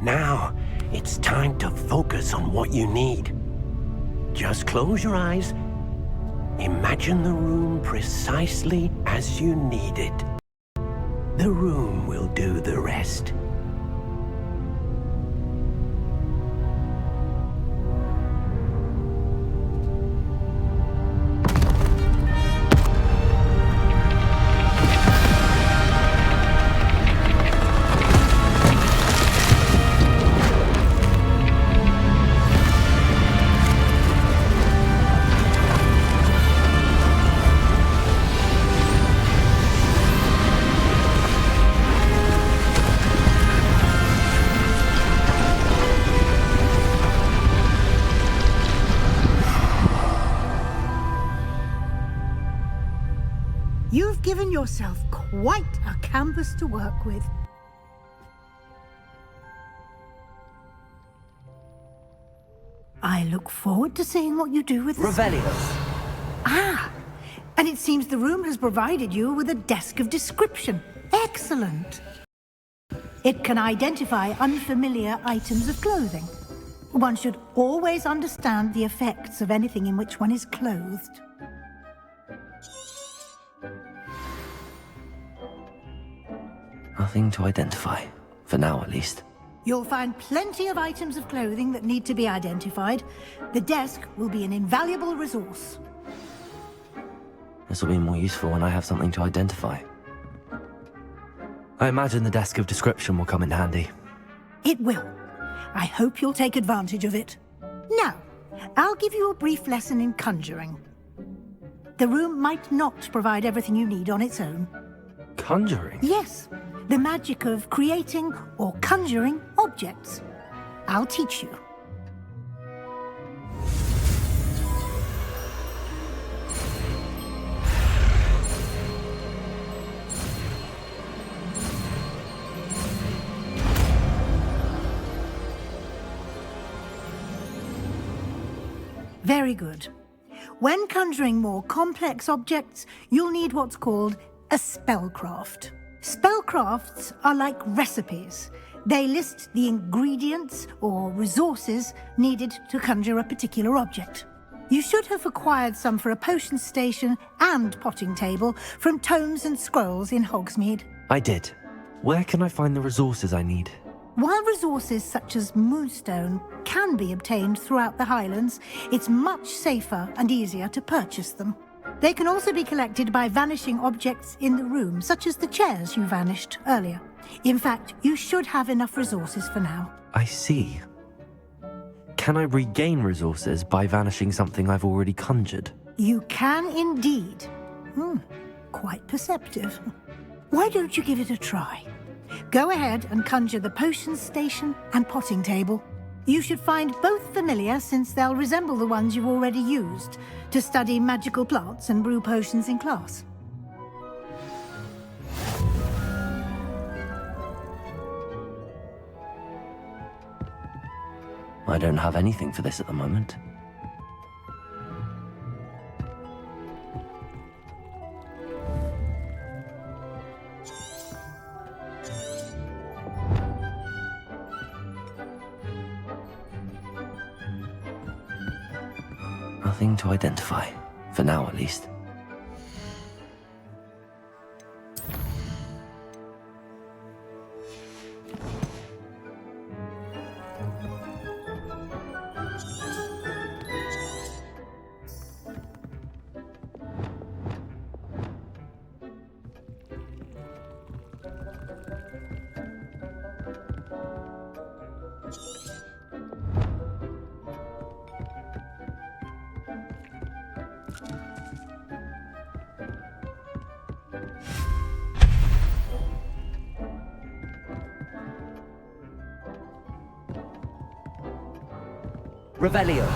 Now, it's time to focus on what you need. Just close your eyes. Imagine the room precisely as you need it. The room will do the rest. You've given yourself quite a canvas to work with. I look forward to seeing what you do with this. Revelio. Ah, and it seems the room has provided you with a desk of description. Excellent. It can identify unfamiliar items of clothing. One should always understand the effects of anything in which one is clothed. Nothing to identify, for now at least. You'll find plenty of items of clothing that need to be identified. The desk will be an invaluable resource. This will be more useful when I have something to identify. I imagine the desk of description will come in handy. It will. I hope you'll take advantage of it. Now, I'll give you a brief lesson in conjuring. The room might not provide everything you need on its own. Conjuring? Yes, the magic of creating or conjuring objects. I'll teach you. Very good. When conjuring more complex objects, you'll need what's called a spellcraft. Spellcrafts are like recipes. They list the ingredients or resources needed to conjure a particular object. You should have acquired some for a potion station and potting table from tomes and scrolls in Hogsmeade. I did. Where can I find the resources I need? While resources such as moonstone can be obtained throughout the Highlands, it's much safer and easier to purchase them. They can also be collected by vanishing objects in the room, such as the chairs you vanished earlier. In fact, you should have enough resources for now. I see. Can I regain resources by vanishing something I've already conjured? You can indeed. Quite perceptive. Why don't you give it a try? Go ahead and conjure the potion station and potting table. You should find both familiar, since they'll resemble the ones you've already used to study magical plants and brew potions in class. I don't have anything for this at the moment. Nothing to identify, for now at least. Revelio.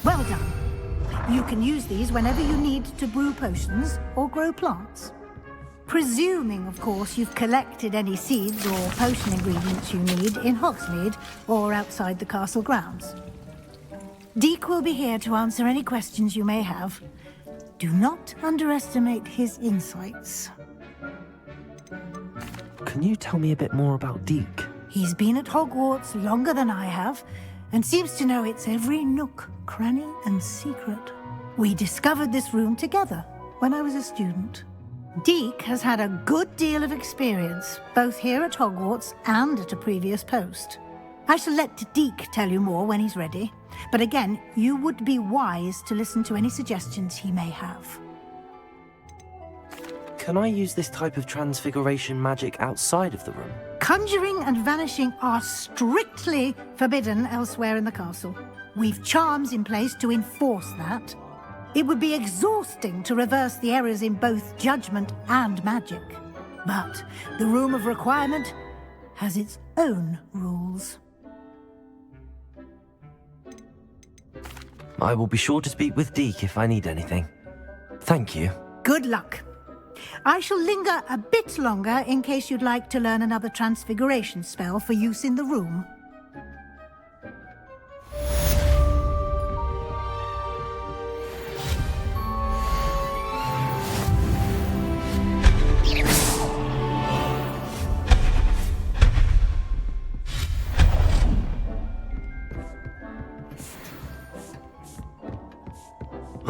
Well done. You can use these whenever you need to brew potions or grow plants. Presuming, of course, you've collected any seeds or potion ingredients you need in Hogsmeade or outside the castle grounds. Deek will be here to answer any questions you may have. Do not underestimate his insights. Can you tell me a bit more about Deek? He's been at Hogwarts longer than I have, and seems to know its every nook, cranny, and secret. We discovered this room together when I was a student. Deek has had a good deal of experience, both here at Hogwarts and at a previous post. I shall let Deek tell you more when he's ready, but again, you would be wise to listen to any suggestions he may have. Can I use this type of transfiguration magic outside of the room? Conjuring and vanishing are strictly forbidden elsewhere in the castle. We've charms in place to enforce that. It would be exhausting to reverse the errors in both judgment and magic. But the Room of Requirement has its own rules. I will be sure to speak with Deek if I need anything. Thank you. Good luck. I shall linger a bit longer in case you'd like to learn another transfiguration spell for use in the room.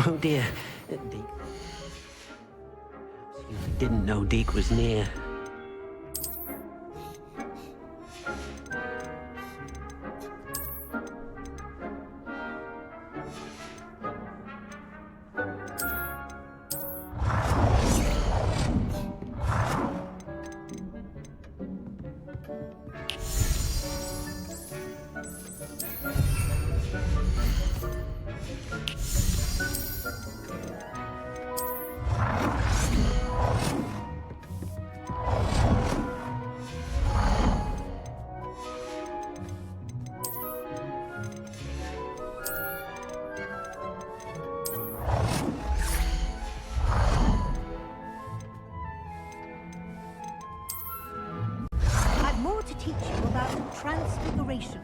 Oh dear. Deek. I didn't know Deek was near. To teach you about transfiguration,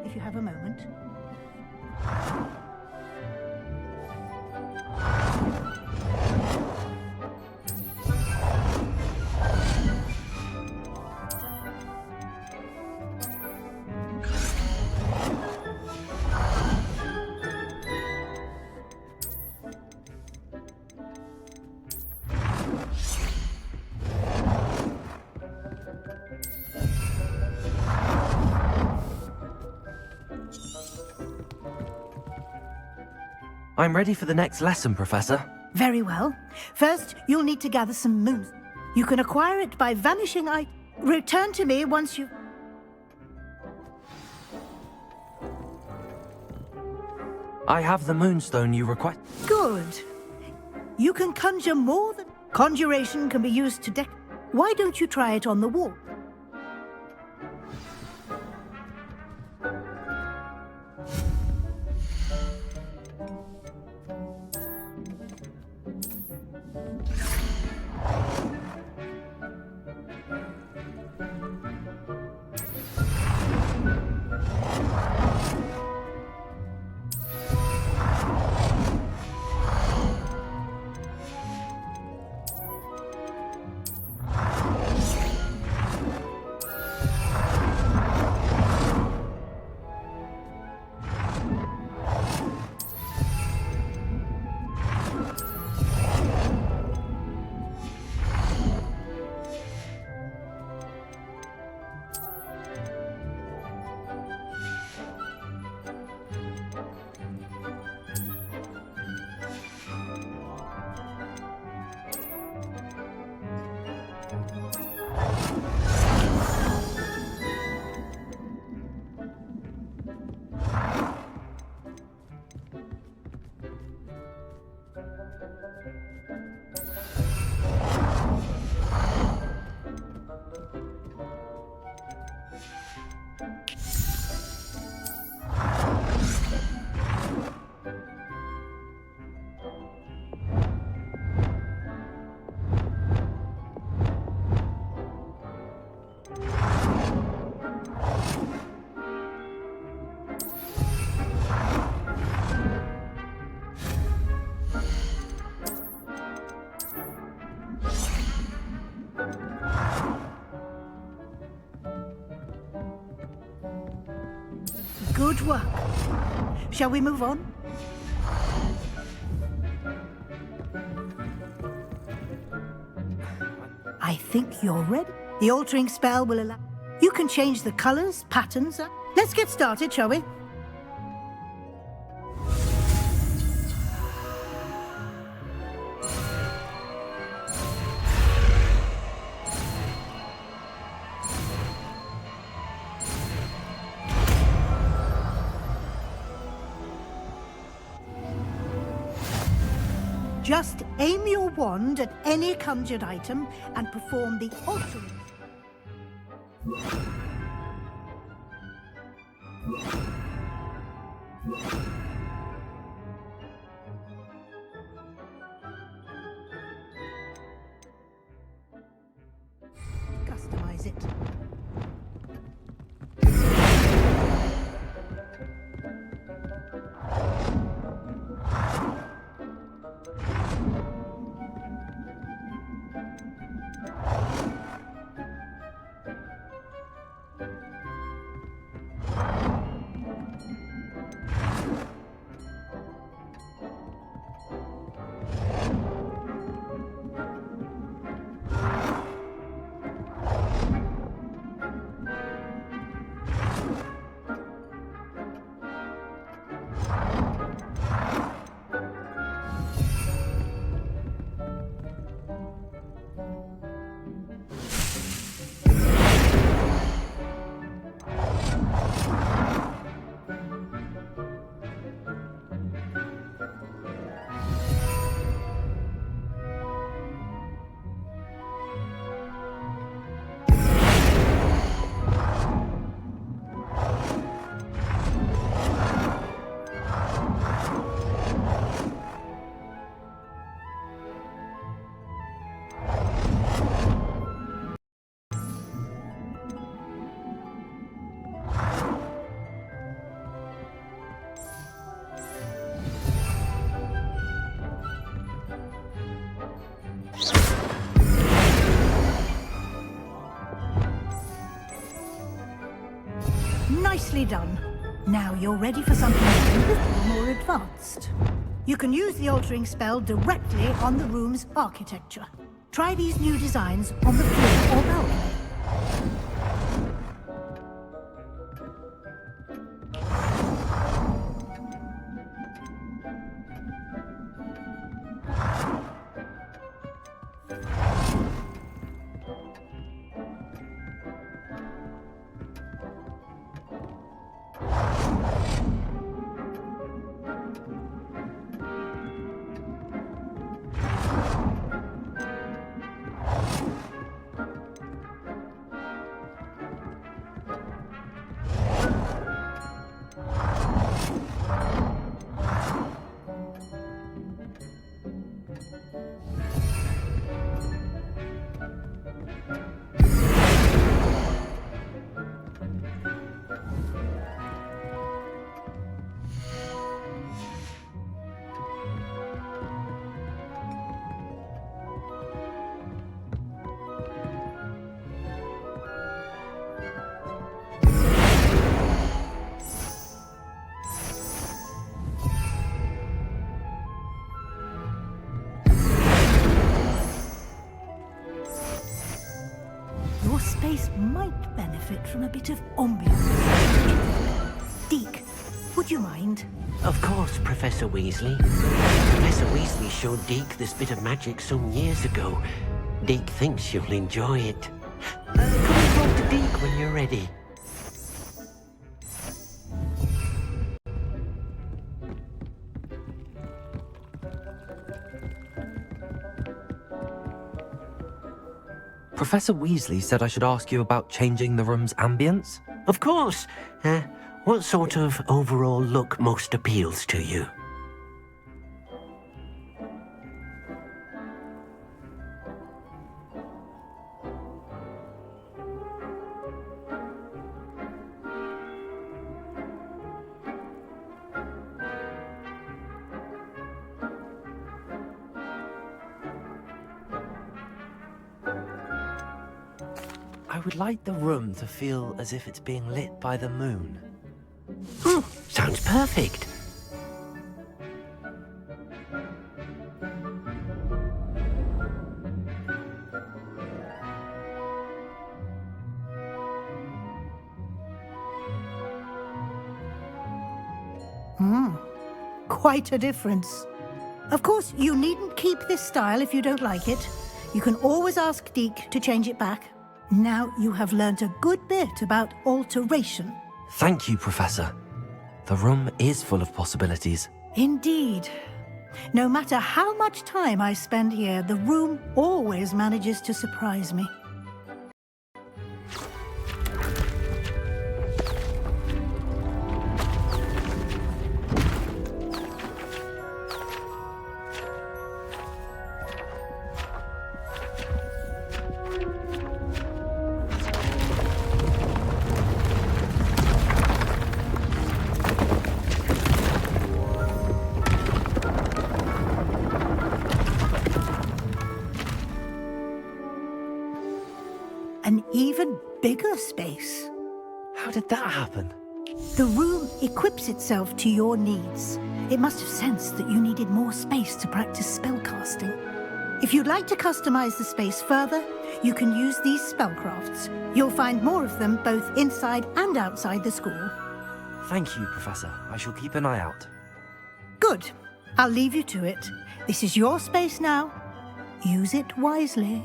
if you have a moment. I'm ready for the next lesson, Professor. Very well. First, you'll need to gather some moons. You can acquire it by vanishing Return to me once you... I have the moonstone you request. Good. You can conjure more than... Conjuration can be used to deck... Why don't you try it on the wall? Good work. Shall we move on? I think you're ready. The altering spell will allow... You can change the colors, patterns... Let's get started, shall we? Just aim your wand at any conjured item and perform the altering. Customize it. Nicely done. Now you're ready for something a little more advanced. You can use the altering spell directly on the room's architecture. Try these new designs on the floor or balcony. benefit from a bit of ambience. Deke, would you mind? Of course, Professor Weasley. Professor Weasley showed Deke this bit of magic some years ago. Deke thinks you'll enjoy it. Come and talk to Deke when you're ready. Professor Weasley said I should ask you about changing the room's ambience? Of course. What sort of overall look most appeals to you? I would like the room to feel as if it's being lit by the moon. Sounds perfect. Quite a difference. Of course, you needn't keep this style if you don't like it. You can always ask Deke to change it back. Now you have learnt a good bit about alteration. Thank you, Professor. The room is full of possibilities. Indeed. No matter how much time I spend here, the room always manages to surprise me. An even bigger space. How did that happen? The room equips itself to your needs. It must have sensed that you needed more space to practice spellcasting. If you'd like to customize the space further, you can use these spellcrafts. You'll find more of them both inside and outside the school. Thank you, Professor. I shall keep an eye out. Good. I'll leave you to it. This is your space now. Use it wisely.